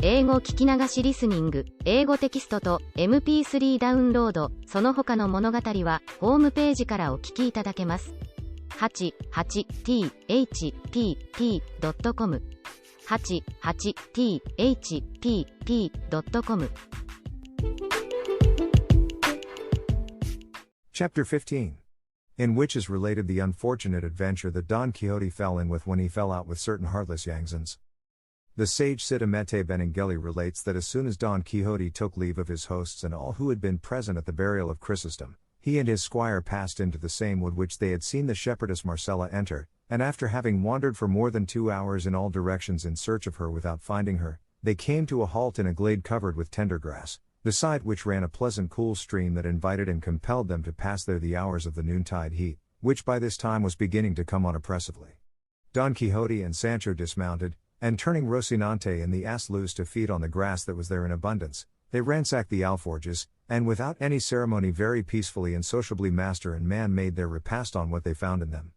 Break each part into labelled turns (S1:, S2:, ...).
S1: 英語聞き流しリスニング、英語テキストと MP3 ダウンロード、その他の物語はホームページからお聞きいただけます。88thpp.com 88thpp.com
S2: Chapter 15. In which is related the unfortunate adventure that Don Quixote fell in with when he fell out with certain heartless Yangzans. The sage Cid Amete Benengeli relates that as soon as Don Quixote took leave of his hosts and all who had been present at the burial of Chrysostom, he and his squire passed into the same wood which they had seen the shepherdess Marcella enter, and after having wandered for more than 2 hours in all directions in search of her without finding her, they came to a halt in a glade covered with tender grass, beside which ran a pleasant cool stream that invited and compelled them to pass there the hours of the noontide heat, which by this time was beginning to come on oppressively. Don Quixote and Sancho dismounted, and turning Rocinante and the ass loose to feed on the grass that was there in abundance, they ransacked the alforges, and without any ceremony very peacefully and sociably master and man made their repast on what they found in them.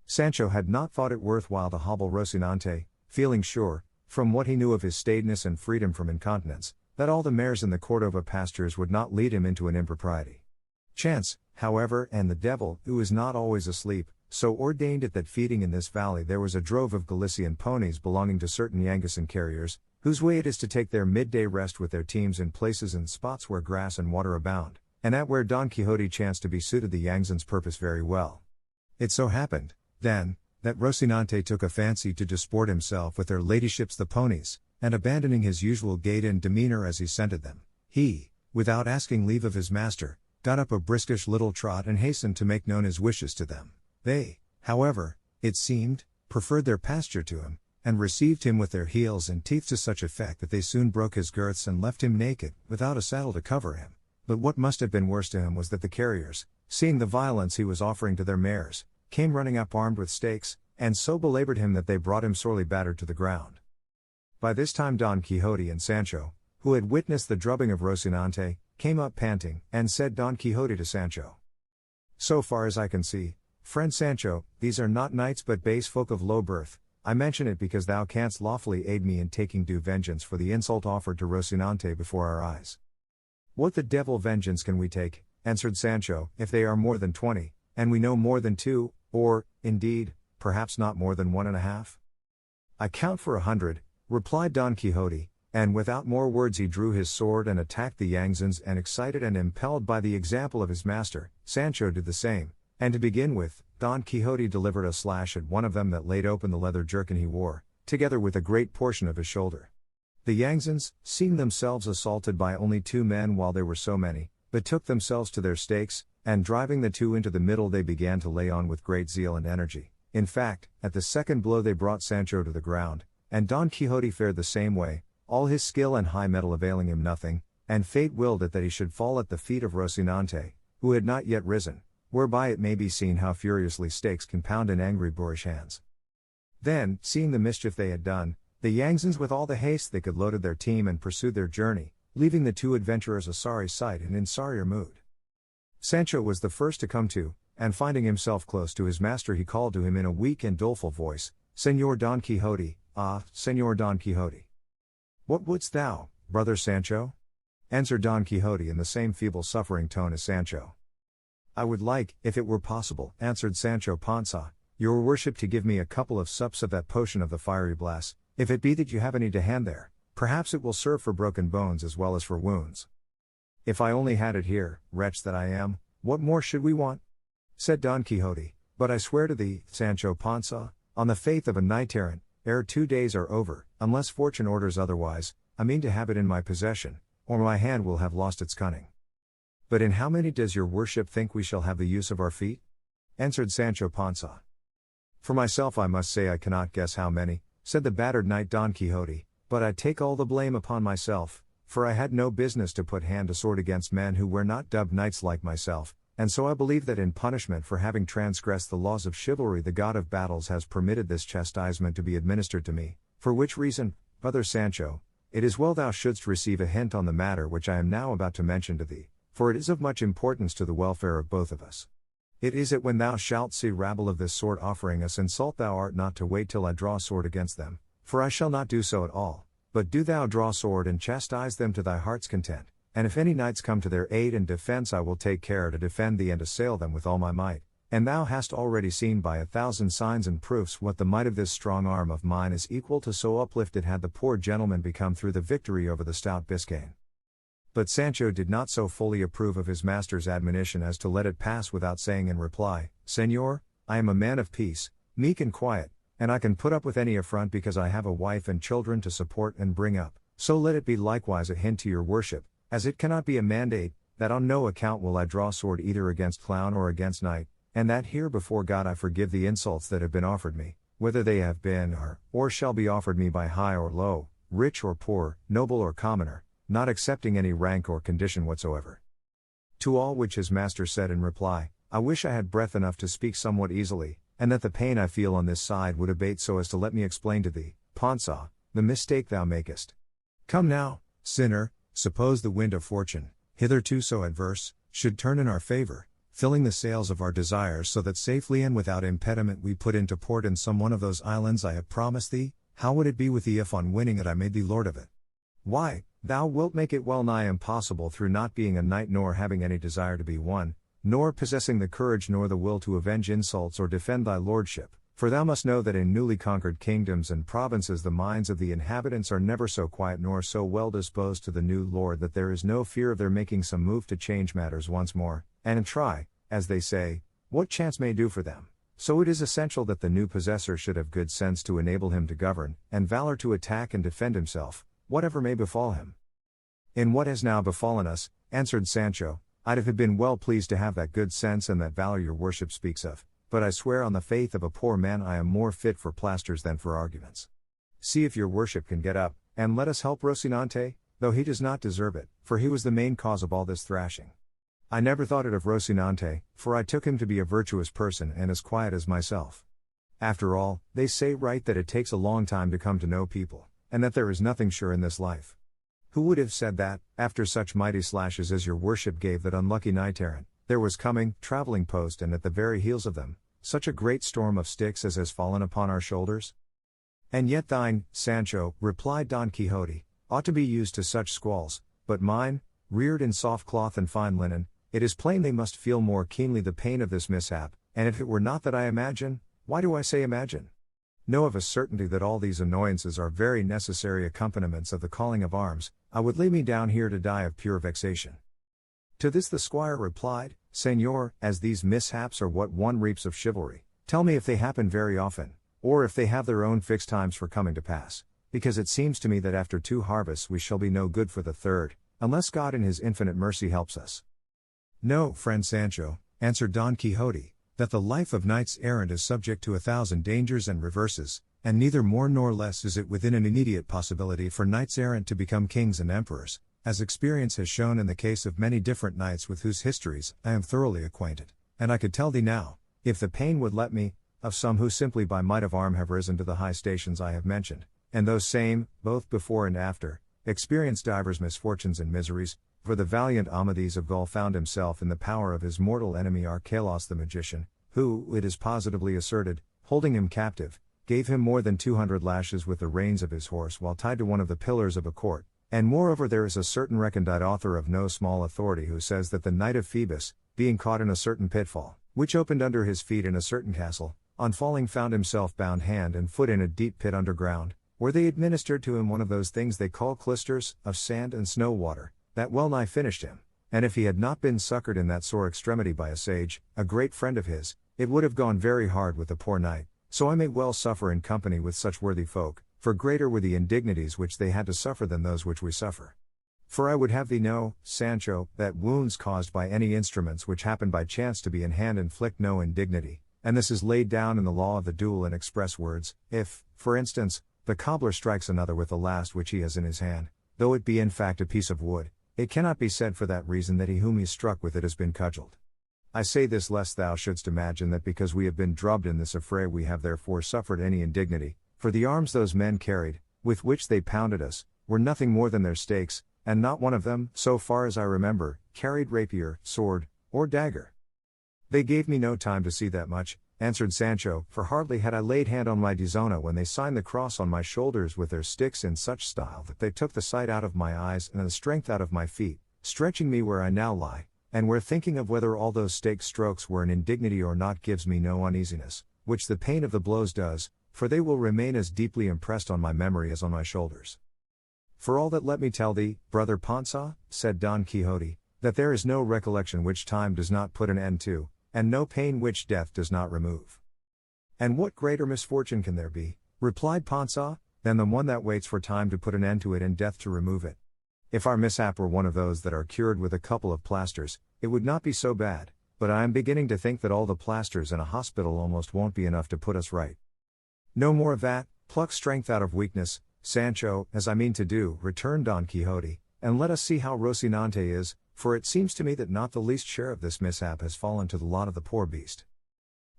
S2: Sancho had not thought it worth while to hobble Rocinante, feeling sure, from what he knew of his staidness and freedom from incontinence, that all the mares in the Cordova pastures would not lead him into an impropriety. Chance, however, and the devil, who is not always asleep, so ordained it that feeding in this valley there was a drove of Galician ponies belonging to certain Yangasan carriers, whose way it is to take their midday rest with their teams in places and spots where grass and water abound, and at where Don Quixote chanced to be suited the Yangzan's purpose very well. It so happened, then, that Rocinante took a fancy to disport himself with their ladyships the ponies, and abandoning his usual gait and demeanor as he scented them, he, without asking leave of his master, got up a briskish little trot and hastened to make known his wishes to them. They, however, it seemed, preferred their pasture to him, and received him with their heels and teeth to such effect that they soon broke his girths and left him naked, without a saddle to cover him. But what must have been worse to him was that the carriers, seeing the violence he was offering to their mares, came running up armed with stakes, and so belabored him that they brought him sorely battered to the ground. By this time Don Quixote and Sancho, who had witnessed the drubbing of Rocinante, came up panting, and said Don Quixote to Sancho, "So far as I can see, friend Sancho, these are not knights but base folk of low birth. I mention it because thou canst lawfully aid me in taking due vengeance for the insult offered to Rocinante before our eyes." "What the devil vengeance can we take," answered Sancho, "if they are more than 20, and we know more than 2, or, indeed, perhaps not more than 1.5? "I count for 100, replied Don Quixote, and without more words he drew his sword and attacked the Yangzans, and excited and impelled by the example of his master, Sancho did the same, and to begin with, Don Quixote delivered a slash at one of them that laid open the leather jerkin he wore, together with a great portion of his shoulder. The Yangzans, seeing themselves assaulted by only 2 men while there were so many, betook themselves to their stakes, and driving the 2 into the middle they began to lay on with great zeal and energy. In fact, at the second blow they brought Sancho to the ground, and Don Quixote fared the same way, all his skill and high mettle availing him nothing, and fate willed it that he should fall at the feet of Rocinante, who had not yet risen, whereby it may be seen how furiously stakes can pound in angry boorish hands. Then, seeing the mischief they had done, the Yangzans with all the haste they could loaded their team and pursued their journey, leaving the 2 adventurers a sorry sight and in sorrier mood. Sancho was the first to come to, and finding himself close to his master he called to him in a weak and doleful voice, "Señor Don Quixote, ah, Señor Don Quixote." "What wouldst thou, brother Sancho?" answered Don Quixote in the same feeble suffering tone as Sancho. "I would like, if it were possible," answered Sancho Panza, "your worship to give me a couple of sups of that potion of the fiery blast, if it be that you have any to hand there, perhaps it will serve for broken bones as well as for wounds." "If I only had it here, wretch that I am, what more should we want?" said Don Quixote, "but I swear to thee, Sancho Panza, on the faith of a knight-errant, ere 2 days are over, unless fortune orders otherwise, I mean to have it in my possession, or my hand will have lost its cunning." "But in how many does your worship think we shall have the use of our feet?" answered Sancho Panza. "For myself I must say I cannot guess how many," said the battered knight Don Quixote, "but I take all the blame upon myself, for I had no business to put hand to sword against men who were not dubbed knights like myself, and so I believe that in punishment for having transgressed the laws of chivalry the god of battles has permitted this chastisement to be administered to me, for which reason, brother Sancho, it is well thou shouldst receive a hint on the matter which I am now about to mention to thee, for it is of much importance to the welfare of both of us. It is that when thou shalt see rabble of this sort offering us insult thou art not to wait till I draw sword against them, for I shall not do so at all, But do thou draw sword and chastise them to thy heart's content, and if any knights come to their aid and defense I will take care to defend thee and assail them with all my might. And thou hast already seen by 1,000 signs and proofs what the might of this strong arm of mine is equal to, so uplifted had the poor gentleman become through the victory over the stout Biscayne. But Sancho did not so fully approve of his master's admonition as to let it pass without saying in reply, Señor, I am a man of peace, meek and quiet, and I can put up with any affront because I have a wife and children to support and bring up, so let it be likewise a hint to your worship, as it cannot be a mandate, that on no account will I draw sword either against clown or against knight, and that here before God I forgive the insults that have been offered me, whether they have been or shall be offered me by high or low, rich or poor, noble or commoner, not accepting any rank or condition whatsoever. To all which his master said in reply, I wish I had breath enough to speak somewhat easily, and that the pain I feel on this side would abate so as to let me explain to thee, Pansa, the mistake thou makest. Come now, sinner, suppose the wind of fortune, hitherto so adverse, should turn in our favor, filling the sails of our desires so that safely and without impediment we put into port in some one of those islands I have promised thee, how would it be with thee if on winning it I made thee lord of it? Why, thou wilt make it well nigh impossible through not being a knight nor having any desire to be one, nor possessing the courage nor the will to avenge insults or defend thy lordship, for thou must know that in newly conquered kingdoms and provinces the minds of the inhabitants are never so quiet nor so well disposed to the new lord that there is no fear of their making some move to change matters once more, and try, as they say, what chance may do for them. So it is essential that the new possessor should have good sense to enable him to govern, and valor to attack and defend himself, whatever may befall him. In what has now befallen us, answered Sancho, I'd have been well pleased to have that good sense and that valor your worship speaks of, but I swear on the faith of a poor man I am more fit for plasters than for arguments. See if your worship can get up, and let us help Rocinante, though he does not deserve it, for he was the main cause of all this thrashing. I never thought it of Rocinante, for I took him to be a virtuous person and as quiet as myself. After all, they say right that it takes a long time to come to know people, and that there is nothing sure in this life. Who would have said that, after such mighty slashes as your worship gave that unlucky knight-errant, there was coming, travelling post and at the very heels of them, such a great storm of sticks as has fallen upon our shoulders? And yet thine, Sancho, replied Don Quixote, ought to be used to such squalls, but mine, reared in soft cloth and fine linen, it is plain they must feel more keenly the pain of this mishap, and if it were not that I imagine, why do I say imagine? Know of a certainty that all these annoyances are very necessary accompaniments of the calling of arms, I would lay me down here to die of pure vexation. To this the squire replied, Señor, as these mishaps are what one reaps of chivalry, tell me if they happen very often, or if they have their own fixed times for coming to pass, because it seems to me that after 2 harvests we shall be no good for the 3rd, unless God in his infinite mercy helps us. Know, friend Sancho, answered Don Quixote, that the life of knights errant is subject to 1,000 dangers and reverses, and neither more nor less is it within an immediate possibility for knights errant to become kings and emperors, as experience has shown in the case of many different knights with whose histories I am thoroughly acquainted, and I could tell thee now, if the pain would let me, of some who simply by might of arm have risen to the high stations I have mentioned, and those same, both before and after, experienced divers misfortunes and miseries, for the valiant Amadis of Gaul found himself in the power of his mortal enemy Archelaus the magician, who, it is positively asserted, holding him captive, gave him more than 200 lashes with the reins of his horse while tied to one of the pillars of a court, and moreover there is a certain recondite author of no small authority who says that the knight of Phoebus, being caught in a certain pitfall, which opened under his feet in a certain castle, on falling found himself bound hand and foot in a deep pit underground, where they administered to him one of those things they call clysters, of sand and snow water, that well nigh finished him, and if he had not been succoured in that sore extremity by a sage, a great friend of his, it would have gone very hard with the poor knight, so I may well suffer in company with such worthy folk, for greater were the indignities which they had to suffer than those which we suffer. For I would have thee know, Sancho, that wounds caused by any instruments which happen by chance to be in hand inflict no indignity, and this is laid down in the law of the duel in express words. If, for instance, the cobbler strikes another with the last which he has in his hand, though it be in fact a piece of wood, it cannot be said for that reason that he whom he struck with it has been cudgelled. I say this lest thou shouldst imagine that because we have been drubbed in this affray we have therefore suffered any indignity, for the arms those men carried, with which they pounded us, were nothing more than their stakes, and not one of them, so far as I remember, carried rapier, sword, or dagger. They gave me no time to see that much, answered Sancho, for hardly had I laid hand on my Dizona when they signed the cross on my shoulders with their sticks in such style that they took the sight out of my eyes and the strength out of my feet, stretching me where I now lie, and where thinking of whether all those stake strokes were an indignity or not gives me no uneasiness, which the pain of the blows does, for they will remain as deeply impressed on my memory as on my shoulders. For all that let me tell thee, brother Panza, said Don Quixote, that there is no recollection which time does not put an end to, and no pain which death does not remove. And what greater misfortune can there be, replied Panza, than the one that waits for time to put an end to it and death to remove it? If our mishap were one of those that are cured with a couple of plasters, it would not be so bad, but I am beginning to think that all the plasters in a hospital almost won't be enough to put us right. No more of that, pluck strength out of weakness, Sancho, as I mean to do, returned Don Quixote, and let us see how Rocinante is, for it seems to me that not the least share of this mishap has fallen to the lot of the poor beast.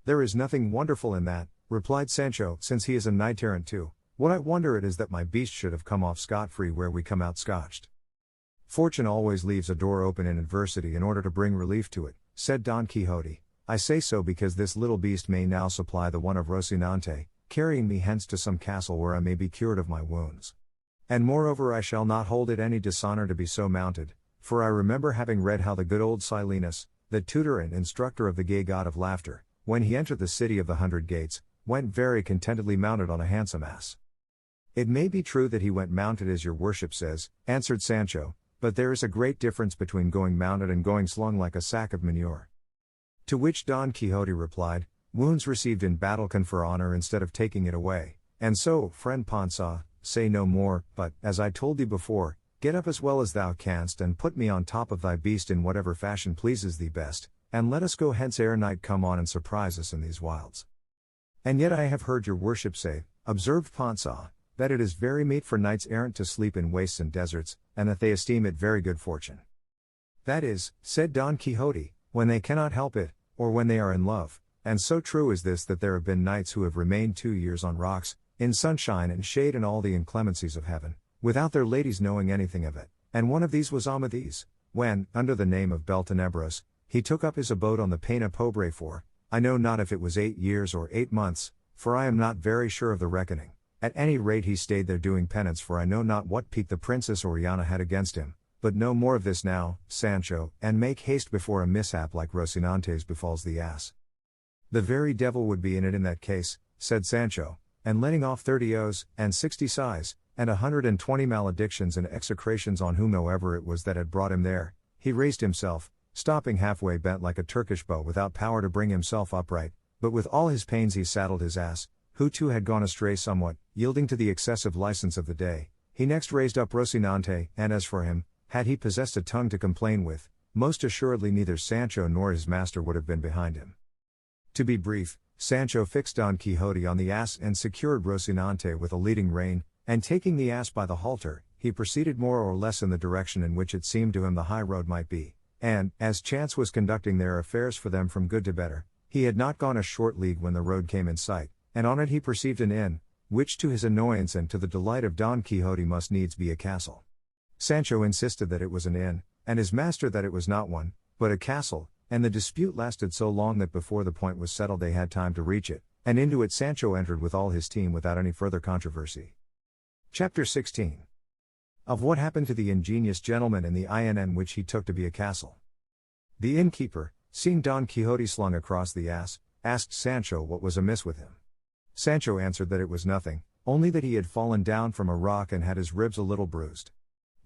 S2: There is nothing wonderful in that, replied Sancho, since he is a knight-errant too. What I wonder it is that my beast should have come off scot-free where we come out scotched. Fortune always leaves a door open in adversity in order to bring relief to it, said Don Quixote. I say so because this little beast may now supply the one of Rocinante, carrying me hence to some castle where I may be cured of my wounds. And moreover I shall not hold it any dishonor to be so mounted, for I remember having read how the good old Silenus, the tutor and instructor of the gay god of laughter, when he entered the city of the 100 gates, went very contentedly mounted on a handsome ass. It may be true that he went mounted as your worship says, answered Sancho, but there is a great difference between going mounted and going slung like a sack of manure. To which Don Quixote replied, wounds received in battle confer honor instead of taking it away, and so, friend Panza, say no more, but, as I told thee before, get up as well as thou canst and put me on top of thy beast in whatever fashion pleases thee best, and let us go hence ere night come on and surprise us in these wilds. And yet I have heard your worship say, observed Panza, that it is very meet for knights errant to sleep in wastes and deserts, and that they esteem it very good fortune. That is, said Don Quixote, when they cannot help it, or when they are in love, and so true is this that there have been knights who have remained 2 years on rocks, in sunshine and shade and all the inclemencies of heaven, without their ladies knowing anything of it, and one of these was Amadis, when, under the name of Beltenebros, he took up his abode on the Pena Pobre for, I know not if it was 8 years or 8 months, for I am not very sure of the reckoning. At any rate he stayed there doing penance, for I know not what pique the Princess Oriana had against him, but no more of this now, Sancho, and make haste before a mishap like Rocinante's befalls the ass. The very devil would be in it in that case, said Sancho, and letting off 30 oaths, and 60 sighs, and 120 maledictions and execrations on whomsoever it was that had brought him there, he raised himself, stopping halfway bent like a Turkish bow without power to bring himself upright, but with all his pains he saddled his ass, who too had gone astray somewhat, yielding to the excessive license of the day. He next raised up Rocinante, and as for him, had he possessed a tongue to complain with, most assuredly neither Sancho nor his master would have been behind him. To be brief, Sancho fixed Don Quixote on the ass and secured Rocinante with a leading rein, and taking the ass by the halter, he proceeded more or less in the direction in which it seemed to him the high road might be, and, as chance was conducting their affairs for them from good to better, he had not gone a short league when the road came in sight, and on it he perceived an inn, which to his annoyance and to the delight of Don Quixote must needs be a castle. Sancho insisted that it was an inn, and his master that it was not one, but a castle, and the dispute lasted so long that before the point was settled they had time to reach it, and into it Sancho entered with all his team without any further controversy. Chapter 16. Of what happened to the ingenious gentleman in the inn which he took to be a castle. The innkeeper, seeing Don Quixote slung across the ass, asked Sancho what was amiss with him. Sancho answered that it was nothing, only that he had fallen down from a rock and had his ribs a little bruised.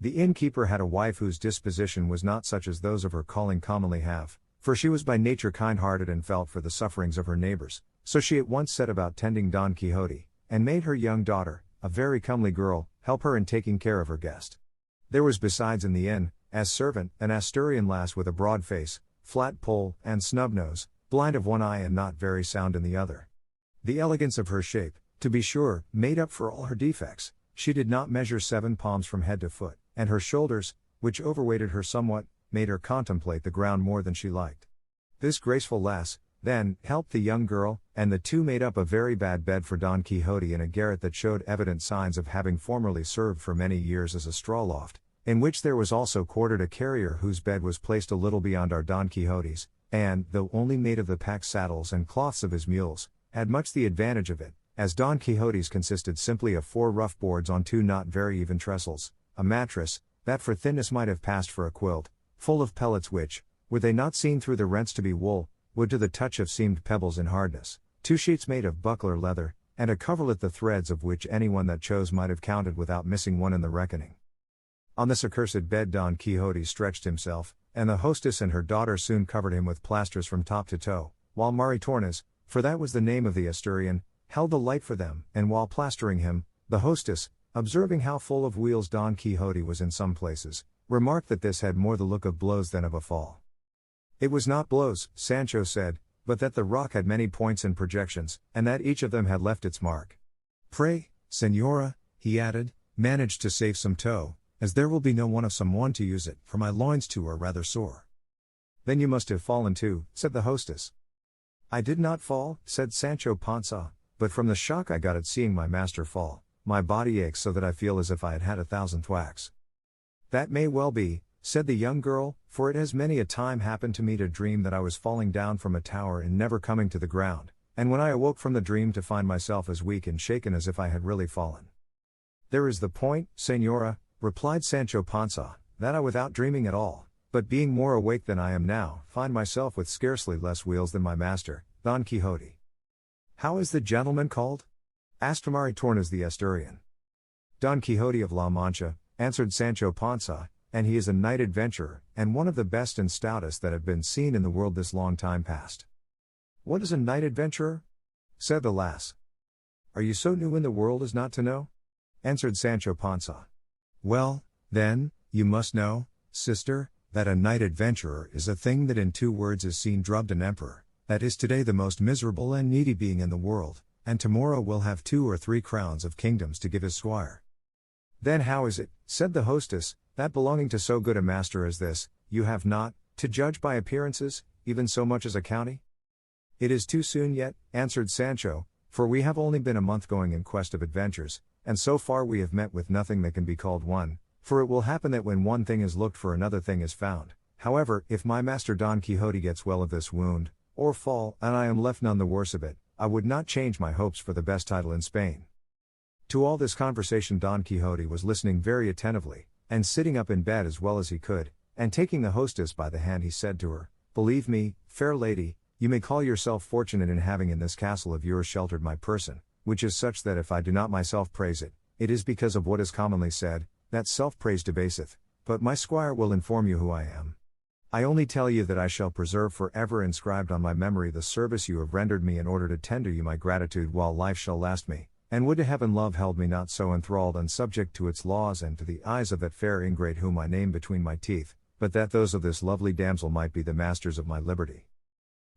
S2: The innkeeper had a wife whose disposition was not such as those of her calling commonly have, for she was by nature kind-hearted and felt for the sufferings of her neighbors, so she at once set about tending Don Quixote, and made her young daughter, a very comely girl, help her in taking care of her guest. There was besides in the inn, as servant, an Asturian lass with a broad face, flat poll, and snub nose, blind of one eye and not very sound in the other. The elegance of her shape, to be sure, made up for all her defects. She did not measure 7 palms from head to foot, and her shoulders, which overweighted her somewhat, made her contemplate the ground more than she liked. This graceful lass, then, helped the young girl, and the two made up a very bad bed for Don Quixote in a garret that showed evident signs of having formerly served for many years as a straw loft, in which there was also quartered a carrier whose bed was placed a little beyond our Don Quixote's, and, though only made of the pack saddles and cloths of his mules, had much the advantage of it, as Don Quixote's consisted simply of 4 rough boards on 2 not very even trestles, a mattress, that for thinness might have passed for a quilt, full of pellets which, were they not seen through the rents to be wool, would to the touch have seemed pebbles in hardness, 2 sheets made of buckler leather, and a coverlet the threads of which anyone that chose might have counted without missing one in the reckoning. On this accursed bed Don Quixote stretched himself, and the hostess and her daughter soon covered him with plasters from top to toe, while Maritornes, for that was the name of the Asturian, held the light for them, and while plastering him, the hostess, observing how full of wheals Don Quixote was in some places, remarked that this had more the look of blows than of a fall. It was not blows, Sancho said, but that the rock had many points and projections, and that each of them had left its mark. Pray, Señora, he added, manage to save some toe, as there will be no one of some one to use it, for my loins too are rather sore. Then you must have fallen too, said the hostess. I did not fall, said Sancho Panza, but from the shock I got at seeing my master fall, my body aches so that I feel as if I had had 1,000 thwacks. That may well be, said the young girl, for it has many a time happened to me to dream that I was falling down from a tower and never coming to the ground, and when I awoke from the dream to find myself as weak and shaken as if I had really fallen. There is the point, Señora, replied Sancho Panza, that I without dreaming at all, but being more awake than I am now, find myself with scarcely less wheels than my master, Don Quixote. How is the gentleman called? Asked Maritornes the Asturian. Don Quixote of La Mancha, answered Sancho Panza, and he is a knight adventurer, and one of the best and stoutest that have been seen in the world this long time past. What is a knight adventurer? Said the lass. Are you so new in the world as not to know? Answered Sancho Panza. Well, then, you must know, sister, that a knight adventurer is a thing that in 2 words is seen drubbed an emperor, that is today the most miserable and needy being in the world, and tomorrow will have 2 or 3 crowns of kingdoms to give his squire. Then how is it, said the hostess, that belonging to so good a master as this, you have not, to judge by appearances, even so much as a county? It is too soon yet, answered Sancho, for we have only been a month going in quest of adventures, and so far we have met with nothing that can be called one, for it will happen that when one thing is looked for another thing is found. However, if my master Don Quixote gets well of this wound, or fall, and I am left none the worse of it, I would not change my hopes for the best title in Spain. To all this conversation Don Quixote was listening very attentively, and sitting up in bed as well as he could, and taking the hostess by the hand he said to her, Believe me, fair lady, you may call yourself fortunate in having in this castle of yours sheltered my person, which is such that if I do not myself praise it, it is because of what is commonly said, that self-praise debaseth, but my squire will inform you who I am. I only tell you that I shall preserve for ever inscribed on my memory the service you have rendered me in order to tender you my gratitude while life shall last me, and would to heaven love held me not so enthralled and subject to its laws and to the eyes of that fair ingrate whom I name between my teeth, but that those of this lovely damsel might be the masters of my liberty.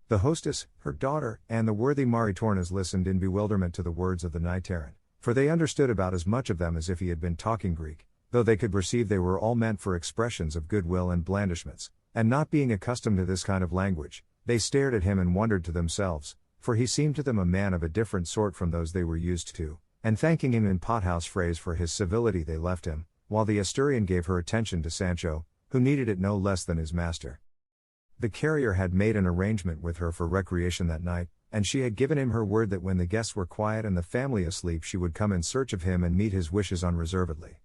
S2: The hostess, her daughter, and the worthy Maritornes listened in bewilderment to the words of the knight errant, for they understood about as much of them as if he had been talking Greek, though they could perceive they were all meant for expressions of goodwill and blandishments, and not being accustomed to this kind of language, they stared at him and wondered to themselves, for he seemed to them a man of a different sort from those they were used to, and thanking him in pothouse phrase for his civility they left him, while the Asturian gave her attention to Sancho, who needed it no less than his master. The carrier had made an arrangement with her for recreation that night, and she had given him her word that when the guests were quiet and the family asleep she would come in search of him and meet his wishes unreservedly.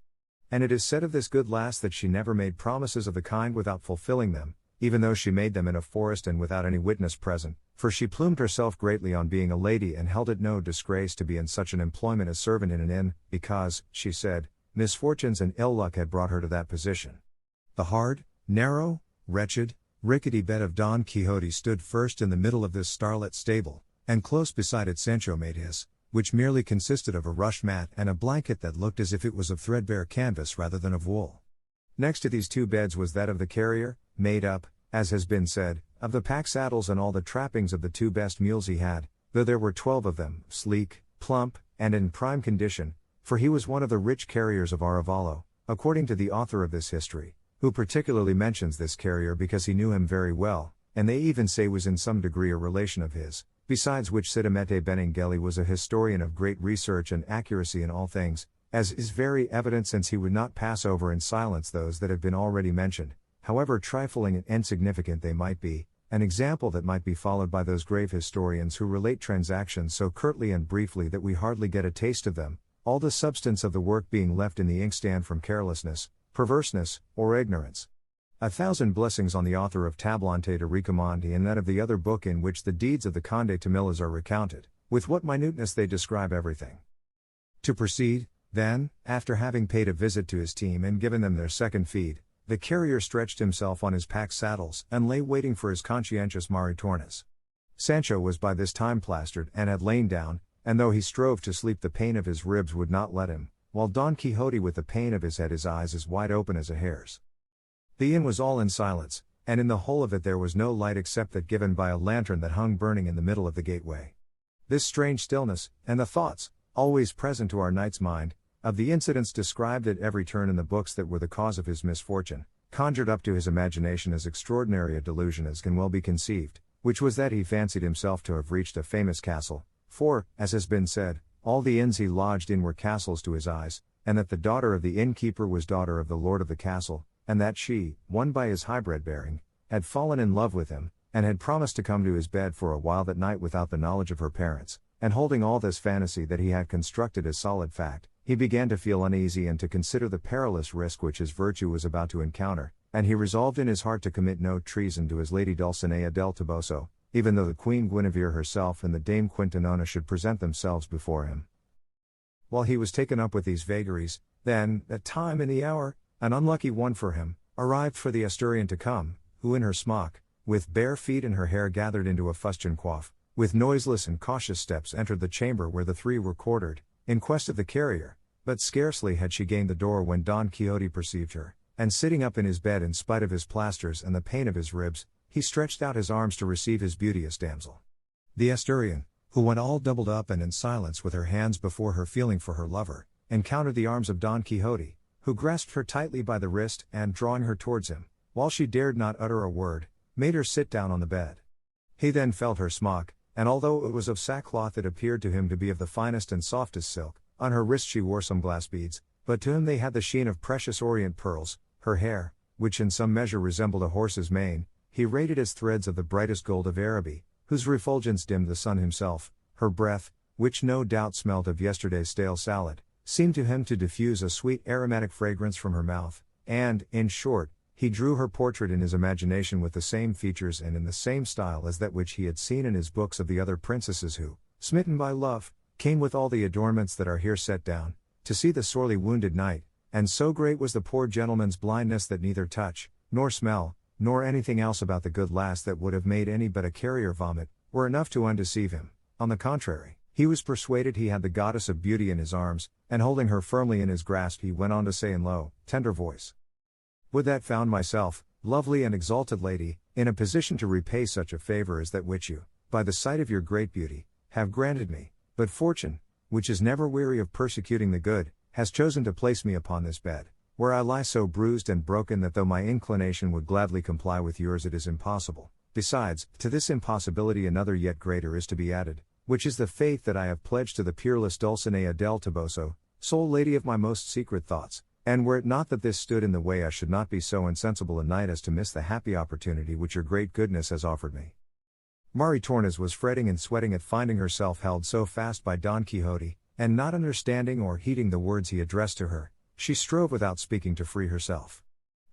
S2: And it is said of this good lass that she never made promises of the kind without fulfilling them, even though she made them in a forest and without any witness present, for she plumed herself greatly on being a lady and held it no disgrace to be in such an employment as servant in an inn, because, she said, misfortunes and ill luck had brought her to that position. The hard, narrow, wretched, rickety bed of Don Quixote stood first in the middle of this starlit stable, and close beside it Sancho made his, which merely consisted of a rush mat and a blanket that looked as if it was of threadbare canvas rather than of wool. Next to these 2 beds was that of the carrier, made up, as has been said, of the pack saddles and all the trappings of the 2 best mules he had, though there were 12 of them, sleek, plump, and in prime condition, for he was one of the rich carriers of Arevalo, according to the author of this history, who particularly mentions this carrier because he knew him very well, and they even say was in some degree a relation of his, besides which Sidamete Benengeli was a historian of great research and accuracy in all things, as is very evident since he would not pass over in silence those that have been already mentioned, however trifling and insignificant they might be, an example that might be followed by those grave historians who relate transactions so curtly and briefly that we hardly get a taste of them, all the substance of the work being left in the inkstand from carelessness, perverseness, or ignorance. 1,000 blessings on the author of Tablante de Recomandi and that of the other book in which the deeds of the Conde Tamillas are recounted, with what minuteness they describe everything. To proceed, then, after having paid a visit to his team and given them their second feed, the carrier stretched himself on his pack saddles and lay waiting for his conscientious Maritornes. Sancho was by this time plastered and had lain down, and though he strove to sleep the pain of his ribs would not let him, while Don Quixote with the pain of his head his eyes as wide open as a hare's. The inn was all in silence, and in the whole of it there was no light except that given by a lantern that hung burning in the middle of the gateway. This strange stillness, and the thoughts, always present to our knight's mind, of the incidents described at every turn in the books that were the cause of his misfortune, conjured up to his imagination as extraordinary a delusion as can well be conceived, which was that he fancied himself to have reached a famous castle, for, as has been said, all the inns he lodged in were castles to his eyes, and that the daughter of the innkeeper was daughter of the lord of the castle, and that she, won by his high-bred bearing, had fallen in love with him, and had promised to come to his bed for a while that night without the knowledge of her parents, and holding all this fantasy that he had constructed as solid fact, he began to feel uneasy and to consider the perilous risk which his virtue was about to encounter, and he resolved in his heart to commit no treason to his lady Dulcinea del Toboso, even though the Queen Guinevere herself and the Dame Quintanona should present themselves before him. While he was taken up with these vagaries, then, that time and the hour, an unlucky one for him, arrived for the Asturian to come, who in her smock, with bare feet and her hair gathered into a fustian coif, with noiseless and cautious steps entered the chamber where the three were quartered, in quest of the carrier, but scarcely had she gained the door when Don Quixote perceived her, and sitting up in his bed in spite of his plasters and the pain of his ribs, he stretched out his arms to receive his beauteous damsel. The Asturian, who went all doubled up and in silence with her hands before her feeling for her lover, encountered the arms of Don Quixote, who grasped her tightly by the wrist and drawing her towards him, while she dared not utter a word, made her sit down on the bed. He then felt her smock, and although it was of sackcloth it appeared to him to be of the finest and softest silk, on her wrist she wore some glass beads, but to him they had the sheen of precious orient pearls, her hair, which in some measure resembled a horse's mane, he rated as threads of the brightest gold of Araby, whose refulgence dimmed the sun himself, her breath, which no doubt smelt of yesterday's stale salad, seemed to him to diffuse a sweet aromatic fragrance from her mouth, and, in short, he drew her portrait in his imagination with the same features and in the same style as that which he had seen in his books of the other princesses who, smitten by love, came with all the adornments that are here set down, to see the sorely wounded knight, and so great was the poor gentleman's blindness that neither touch, nor smell, nor anything else about the good lass that would have made any but a carrier vomit, were enough to undeceive him. On the contrary, he was persuaded he had the goddess of beauty in his arms, and holding her firmly in his grasp he went on to say in low, tender voice, "Would that found myself, lovely and exalted lady, in a position to repay such a favor as that which you, by the sight of your great beauty, have granted me, but fortune, which is never weary of persecuting the good, has chosen to place me upon this bed, where I lie so bruised and broken that though my inclination would gladly comply with yours it is impossible. Besides, to this impossibility another yet greater is to be added, which is the faith that I have pledged to the peerless Dulcinea del Toboso, sole lady of my most secret thoughts, and were it not that this stood in the way I should not be so insensible a knight as to miss the happy opportunity which your great goodness has offered me." Maritornes was fretting and sweating at finding herself held so fast by Don Quixote, and not understanding or heeding the words he addressed to her, she strove without speaking to free herself.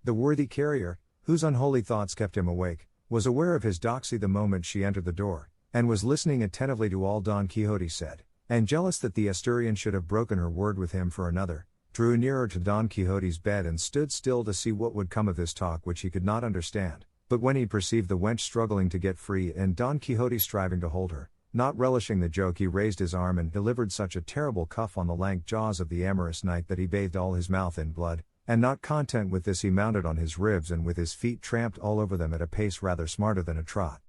S2: The worthy carrier, whose unholy thoughts kept him awake, was aware of his doxy the moment she entered the door, and was listening attentively to all Don Quixote said, and jealous that the Asturian should have broken her word with him for another, drew nearer to Don Quixote's bed and stood still to see what would come of this talk which he could not understand, but when he perceived the wench struggling to get free and Don Quixote striving to hold her, not relishing the joke he raised his arm and delivered such a terrible cuff on the lank jaws of the amorous knight that he bathed all his mouth in blood, and not content with this he mounted on his ribs and with his feet tramped all over them at a pace rather smarter than a trot.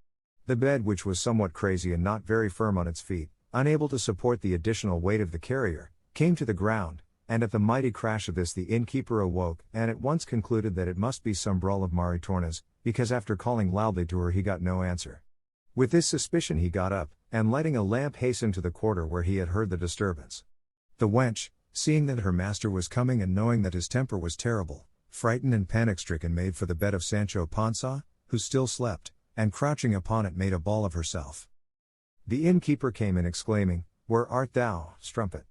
S2: The bed, which was somewhat crazy and not very firm on its feet, unable to support the additional weight of the carrier, came to the ground, and at the mighty crash of this the innkeeper awoke and at once concluded that it must be some brawl of Maritornes, because after calling loudly to her he got no answer. With this suspicion he got up, and lighting a lamp hastened to the quarter where he had heard the disturbance. The wench, seeing that her master was coming and knowing that his temper was terrible, frightened and panic-stricken made for the bed of Sancho Panza, who still slept, and crouching upon it made a ball of herself. The innkeeper came in exclaiming, "Where art thou, strumpet?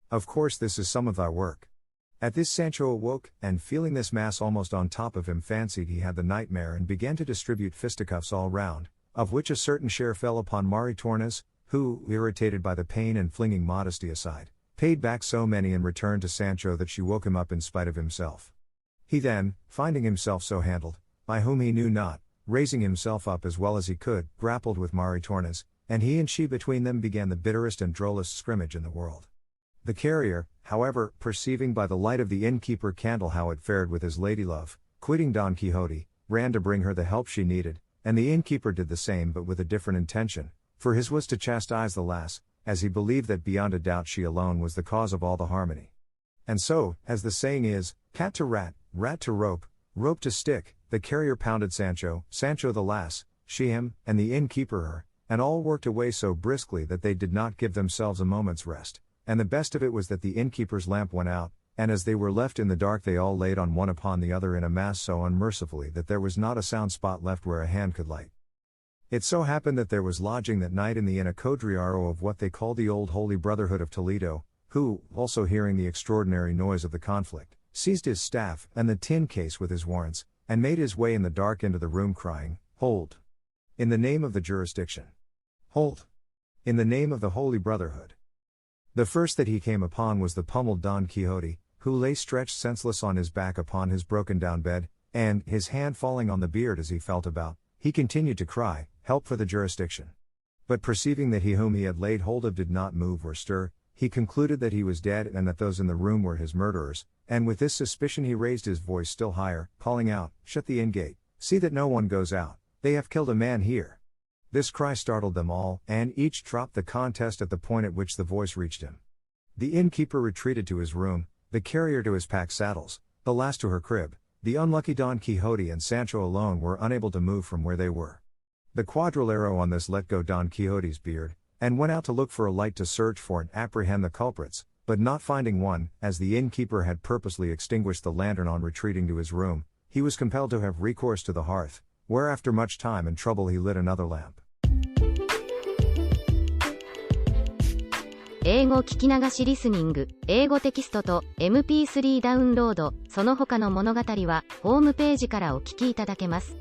S2: Of course this is some of thy work." At this Sancho awoke, and feeling this mass almost on top of him fancied he had the nightmare and began to distribute fisticuffs all round, of which a certain share fell upon Maritornes, who, irritated by the pain and flinging modesty aside, paid back so many in return to Sancho that she woke him up in spite of himself. He then, finding himself so handled, by whom he knew not, raising himself up as well as he could, grappled with Maritornes, and he and she between them began the bitterest and drollest scrimmage in the world. The carrier, however, perceiving by the light of the innkeeper candle how it fared with his ladylove, quitting Don Quixote, ran to bring her the help she needed, and the innkeeper did the same but with a different intention, for his was to chastise the lass, as he believed that beyond a doubt she alone was the cause of all the harmony. And so, as the saying is, cat to rat, rat to rope, rope to stick, the carrier pounded Sancho, Sancho the lass, she him, and the innkeeper her, and all worked away so briskly that they did not give themselves a moment's rest, and the best of it was that the innkeeper's lamp went out, and as they were left in the dark they all laid on one upon the other in a mass so unmercifully that there was not a sound spot left where a hand could light. It so happened that there was lodging that night in the inn a Codriaro of what they call the Old Holy Brotherhood of Toledo, who, also hearing the extraordinary noise of the conflict, seized his staff and the tin case with his warrants, and made his way in the dark into the room crying, "Hold! In the name of the jurisdiction! Hold! In the name of the Holy Brotherhood!" The first that he came upon was the pummeled Don Quixote, who lay stretched senseless on his back upon his broken-down bed, and, his hand falling on the beard as he felt about, he continued to cry, "Help for the jurisdiction!" But perceiving that he whom he had laid hold of did not move or stir, he concluded that he was dead and that those in the room were his murderers, and with this suspicion he raised his voice still higher, calling out, "Shut the inn gate, see that no one goes out, they have killed a man here." This cry startled them all, and each dropped the contest at the point at which the voice reached him. The innkeeper retreated to his room, the carrier to his pack saddles, the lass to her crib. The unlucky Don Quixote and Sancho alone were unable to move from where they were. The quadrillero on this let go Don Quixote's beard, and went out to look for a light to search for and apprehend the culprits, but not finding one, as the innkeeper had purposely extinguished the lantern on retreating to his room, he was compelled to have recourse to the hearth, where after much time and trouble he lit another lamp.
S1: 英語聞き流しリスニング、英語テキストと MP3 ダウンロード、その他の物語はホームページからお聞きいただけます。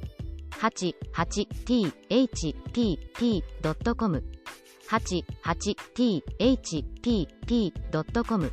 S1: 88thpp.com 88thpp.com